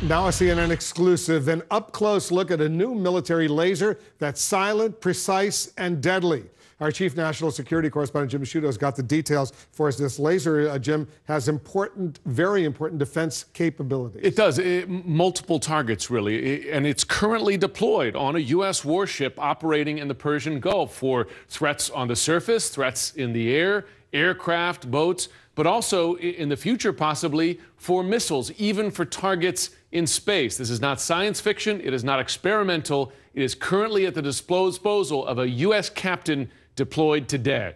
Now a CNN exclusive, an up-close look at a new military laser that's silent, precise, and deadly. Our chief national security correspondent, Jim Sciutto's got the details for us. This laser, Jim, has important, very important defense capabilities. It does. Multiple targets, really. And it's currently deployed on a U.S. warship operating in the Persian Gulf for threats on the surface, threats in the air, aircraft, boats, but also in the future, possibly for missiles, even for targets in space. This is not science fiction. It is not experimental. It is currently at the disposal of a U.S. captain deployed today.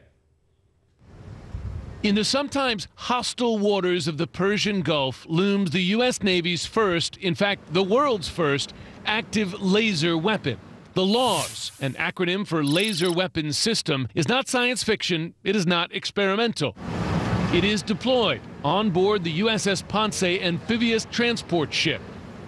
In the sometimes hostile waters of the Persian Gulf looms the U.S. Navy's first, in fact, the world's first, active laser weapon. The LAWS, an acronym for Laser Weapons System, is not science fiction. It is not experimental. It is deployed on board the USS Ponce amphibious transport ship,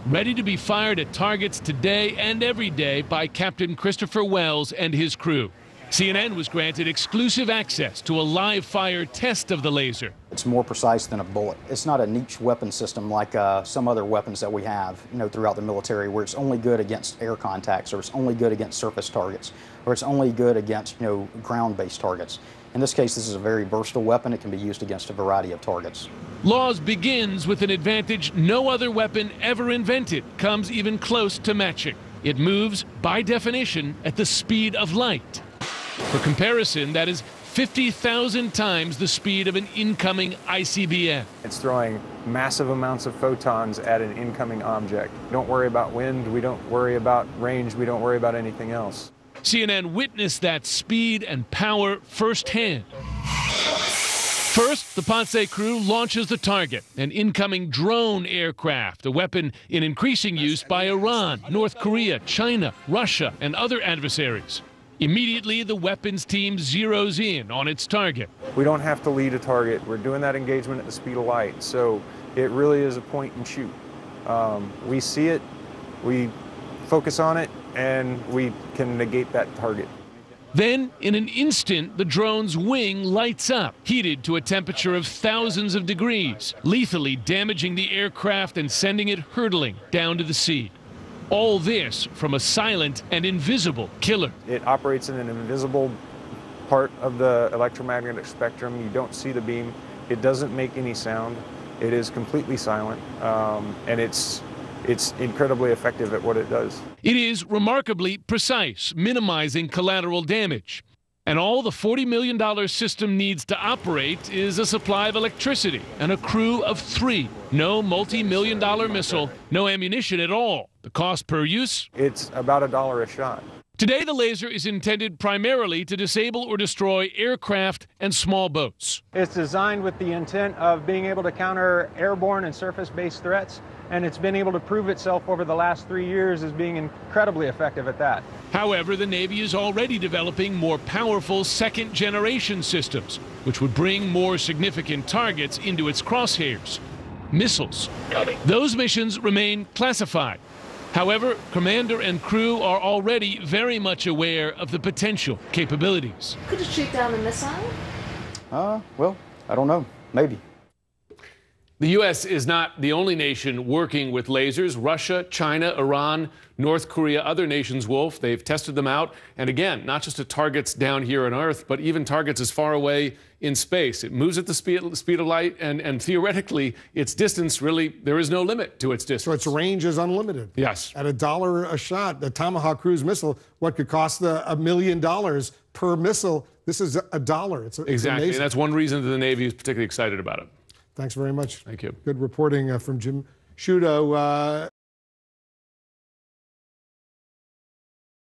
ready to be fired at targets today and every day by Captain Christopher Wells and his crew. CNN was granted exclusive access to a live-fire test of the laser. It's more precise than a bullet. It's not a niche weapon system like some other weapons that we have, throughout the military, where it's only good against air contacts, or it's only good against surface targets, or it's only good against, ground-based targets. In this case, this is a very versatile weapon. It can be used against a variety of targets. LAWS begins with an advantage no other weapon ever invented comes even close to matching. It moves, by definition, at the speed of light. For comparison, that is 50,000 times the speed of an incoming ICBM. It's throwing massive amounts of photons at an incoming object. We don't worry about wind, we don't worry about range, we don't worry about anything else. CNN witnessed that speed and power firsthand. First, the Ponce crew launches the target, an incoming drone aircraft, a weapon in increasing use by Iran, North Korea, China, Russia, and other adversaries. Immediately, the weapons team zeroes in on its target. We don't have to lead a target. We're doing that engagement at the speed of light, so it really is a point and shoot. We see it, we focus on it, and we can negate that target. Then, in an instant, the drone's wing lights up, heated to a temperature of thousands of degrees, lethally damaging the aircraft and sending it hurtling down to the sea. All this from a silent and invisible killer. It operates in an invisible part of the electromagnetic spectrum. You don't see the beam. It doesn't make any sound. It is completely silent, and it's incredibly effective at what it does. It is remarkably precise, minimizing collateral damage. And all the $40 million system needs to operate is a supply of electricity and a crew of 3. No multi-million-dollar missile, no ammunition at all. The cost per use? It's about $1 a shot. Today, the laser is intended primarily to disable or destroy aircraft and small boats. It's designed with the intent of being able to counter airborne and surface-based threats, and it's been able to prove itself over the last 3 years as being incredibly effective at that. However, the Navy is already developing more powerful second-generation systems, which would bring more significant targets into its crosshairs. Missiles. Those missions remain classified. However, commander and crew are already very much aware of the potential capabilities. Could it shoot down a missile? Well, I don't know. Maybe. The U.S. is not the only nation working with lasers. Russia, China, Iran, North Korea, other nations, Wolf, they've tested them out. And again, not just at targets down here on Earth, but even targets as far away in space. It moves at the speed of light, and theoretically, its distance, really, there is no limit to its distance. So its range is unlimited. Yes. At $1 a shot, the Tomahawk cruise missile, what could cost $1 million per missile, this is $1. It's exactly, amazing. and that's one reason that the Navy is particularly excited about it. Thanks very much. Thank you. Good reporting from Jim Sciutto.